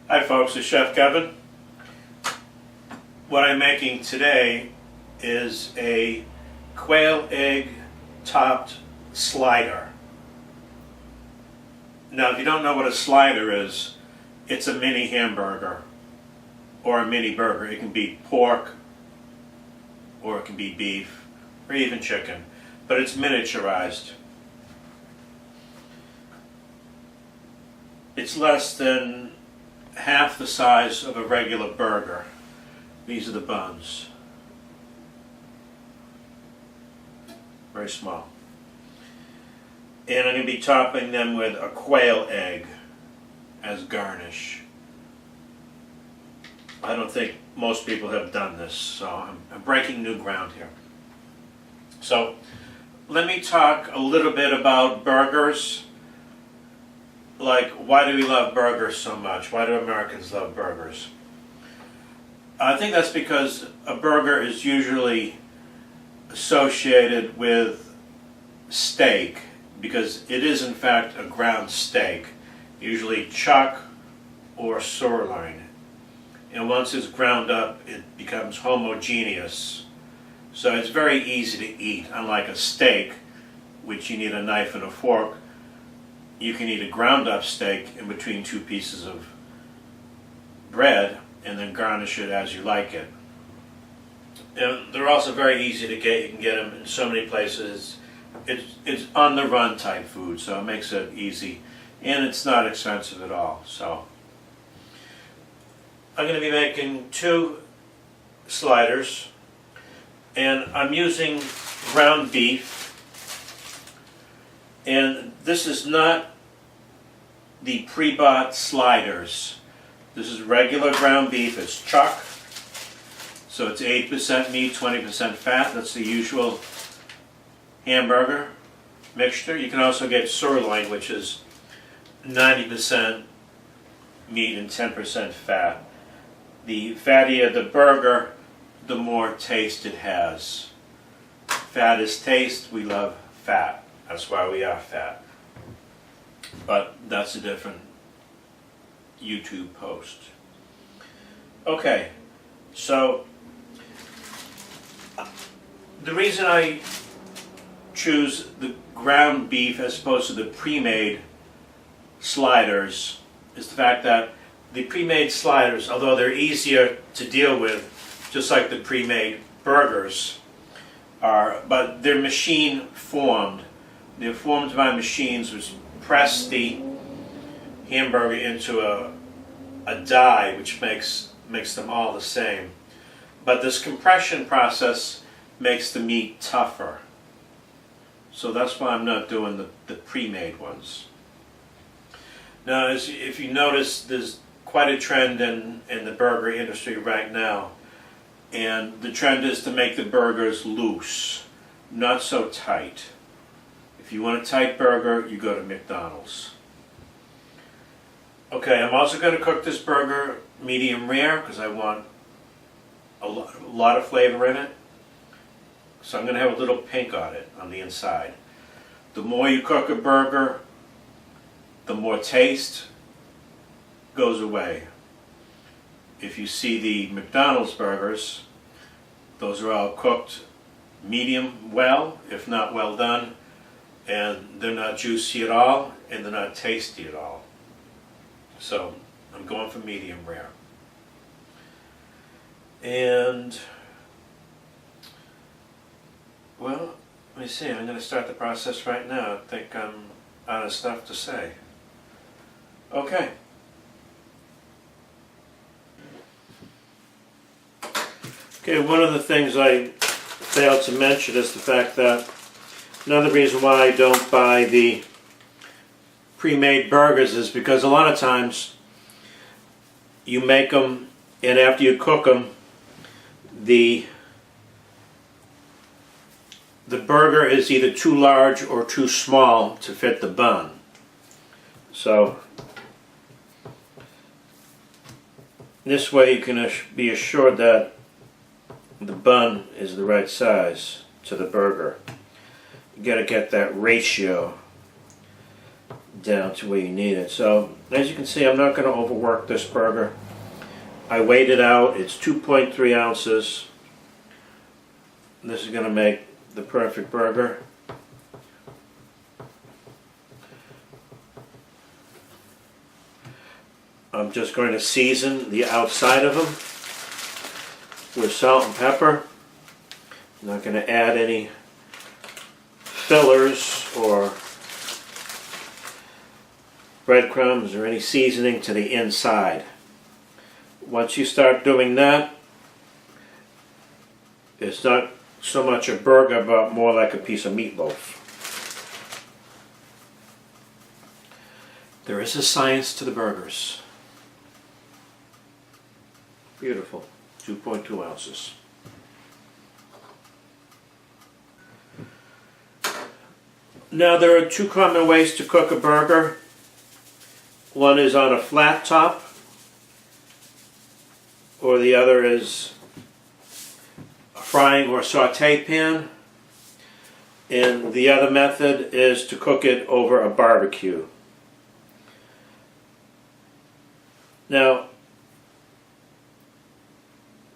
Hi folks, it's Chef Kevin. What I'm making today is a quail egg topped slider. Now if you don't know what a slider is, it's a mini hamburger or a mini burger. It can be pork or it can be beef or even chicken, but it's miniaturized. It's less than half the size of a regular burger. These are the buns. Very small. And I'm going to be topping them with a quail egg as garnish. I don't think most people have done this, so I'm breaking new ground here. So let me talk a little bit about burgers. Like, why do we love burgers so much? Why do Americans love burgers? I think that's because a burger is usually associated with steak, because it is in fact a ground steak, usually chuck or sirloin. And once it's ground up, it becomes homogeneous. So it's very easy to eat, unlike a steak, which you need a knife and a fork. You can eat a ground up steak in between two pieces of bread and then garnish it as you like it. And they're also very easy to get. You can get them in so many places. It's on the run type food, so it makes it easy. And it's not expensive at all. So I'm going to be making 2 sliders, and I'm using ground beef. And this is not the pre-bought sliders. This is regular ground beef. It's chuck. So it's 8% meat, 20% fat. That's the usual hamburger mixture. You can also get sirloin, which is 90% meat and 10% fat. The fattier the burger, the more taste it has. Fat is taste. We love fat. That's why we are fat. But that's a different YouTube post. Okay, so the reason I choose the ground beef as opposed to the pre-made sliders is the fact that the pre-made sliders, although they're easier to deal with, just like the pre-made burgers are, but they're machine formed. They're formed by machines which press the hamburger into a die, which makes them all the same. But this compression process makes the meat tougher. So that's why I'm not doing the pre-made ones. Now, if you notice, there's quite a trend in the burger industry right now. And the trend is to make the burgers loose, not so tight. If you want a tight burger, you go to McDonald's. Okay, I'm also going to cook this burger medium rare because I want a lot of flavor in it. So I'm going to have a little pink on it on the inside. The more you cook a burger, the more taste goes away. If you see the McDonald's burgers, those are all cooked medium well, if not well done. And they're not juicy at all, and they're not tasty at all. So I'm going for medium rare. And, well, let me see, I'm going to start the process right now. I think I'm out of stuff to say. Okay. Okay, one of the things I failed to mention is the fact that another reason why I don't buy the pre-made burgers is because a lot of times you make them, and after you cook them, the burger is either too large or too small to fit the bun. So this way you can be assured that the bun is the right size to the burger. You got to get that ratio down to where you need it. So As you can see, I'm not going to overwork this burger. I weighed it out. It's 2.3 ounces. This is going to make the perfect burger. I'm just going to season the outside of them with salt and pepper. I'm not going to add any fillers or breadcrumbs or any seasoning to the inside. Once you start doing that, it's not so much a burger but more like a piece of meatloaf. There is a science to the burgers. Beautiful. 2.2 ounces. Now there are two common ways to cook a burger. One is on a flat top, or the other is a frying or saute pan. And the other method is to cook it over a barbecue. Now,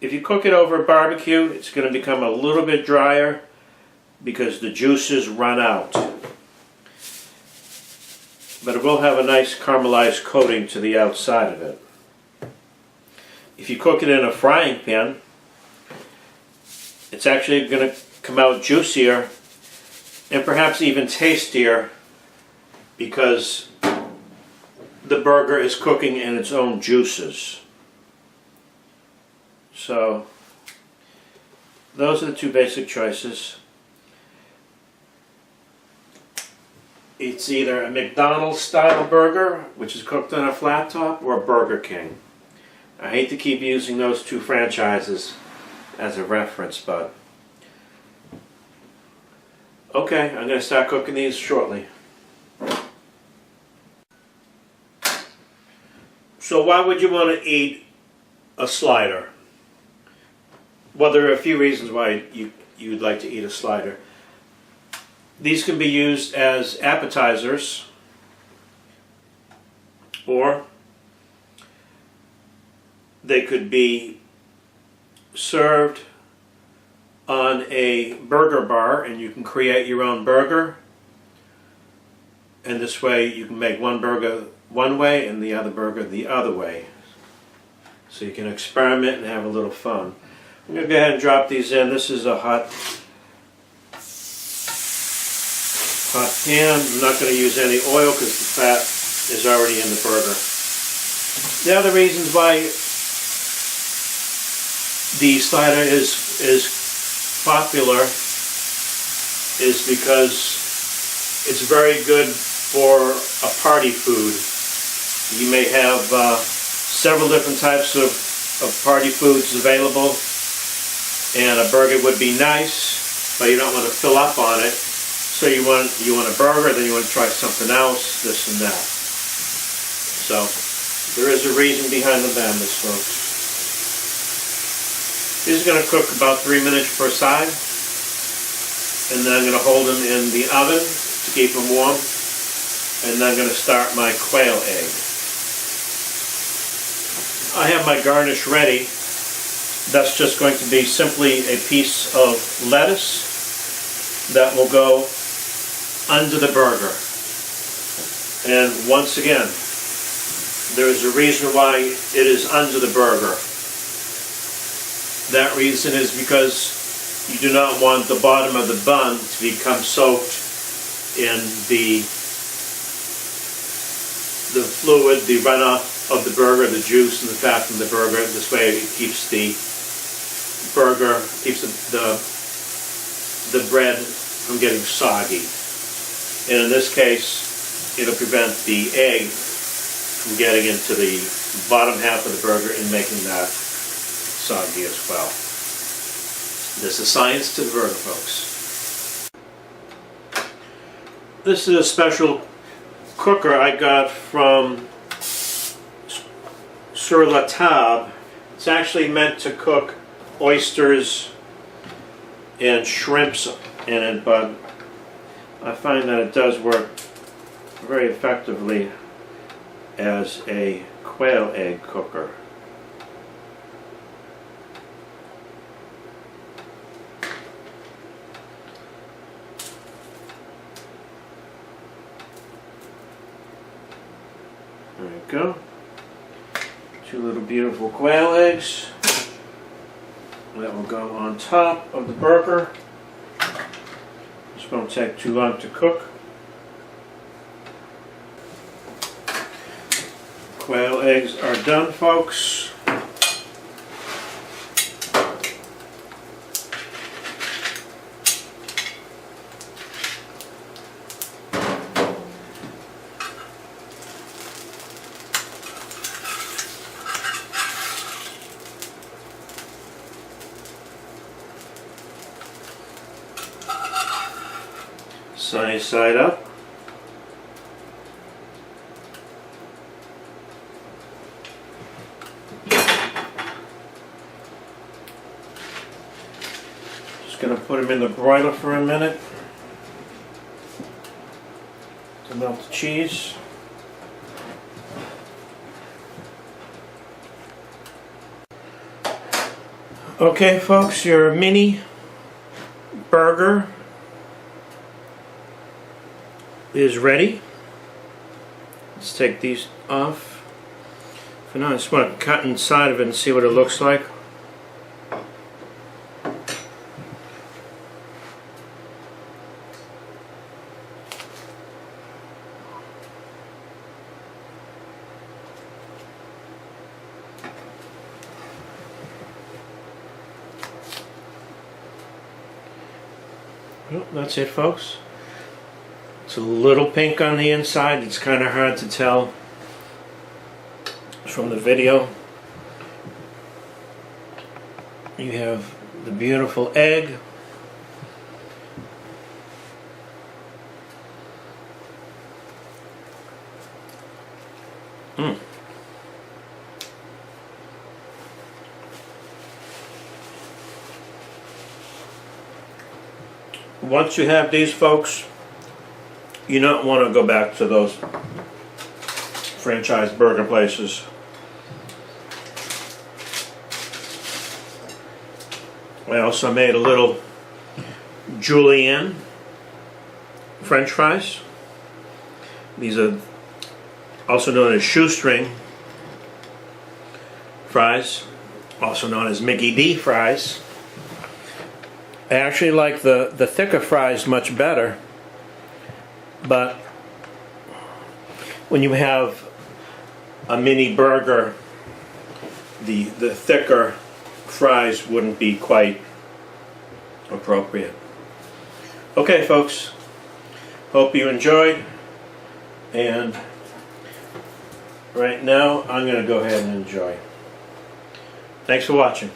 if you cook it over a barbecue, it's going to become a little bit drier because the juices run out. But it will have a nice caramelized coating to the outside of it. If you cook it in a frying pan, it's actually going to come out juicier and perhaps even tastier because the burger is cooking in its own juices. So, those are the two basic choices. It's either a McDonald's style burger, which is cooked on a flat top, or Burger King. I hate to keep using those two franchises as a reference, but okay, I'm going to start cooking these shortly. So why would you want to eat a slider? Well, there are a few reasons why you'd like to eat a slider. These can be used as appetizers, or they could be served on a burger bar, and you can create your own burger. And this way you can make one burger one way and the other burger the other way. So you can experiment and have a little fun. I'm going to go ahead and drop these in. This is a hot pan. I'm not going to use any oil because the fat is already in the burger. The other reasons why the slider is popular is because it's very good for a party food. You may have several different types of party foods available, and a burger would be nice, but you don't want to fill up on it. So you want a burger, then you want to try something else, this and that. So there is a reason behind the madness, folks. These are going to cook about 3 minutes per side, and then I'm going to hold them in the oven to keep them warm, and then I'm going to start my quail egg. I have my garnish ready. That's just going to be simply a piece of lettuce that will go under the burger. And once again, there is a reason why it is under the burger. That reason is because you do not want the bottom of the bun to become soaked in the fluid, the runoff of the burger, the juice and the fat from the burger. This way it keeps the burger, keeps the bread from getting soggy. And in this case, it'll prevent the egg from getting into the bottom half of the burger and making that soggy as well. There's a science to the burger, folks. This is a special cooker I got from Sur La Table. It's actually meant to cook oysters and shrimps in it, but I find that it does work very effectively as a quail egg cooker. There you go. 2 little beautiful quail eggs. That will go on top of the burger. This won't take too long to cook. Quail eggs are done, folks. Sunny side up. Just going to put them in the broiler for a minute to melt the cheese. Okay, folks, your mini burger is ready. Let's take these off. For now, I just want to cut inside of it and see what it looks like. Well, that's it, folks. It's a little pink on the inside. It's kind of hard to tell from the video. You have the beautiful egg. Once you have these, folks, you don't want to go back to those franchise burger places. I also made a little julienne French fries. These are also known as shoestring fries, also known as Mickey D fries. I actually like the thicker fries much better, but when you have a mini burger, the thicker fries wouldn't be quite appropriate. Okay, folks, hope you enjoyed, and right now I'm going to go ahead and enjoy. Thanks for watching.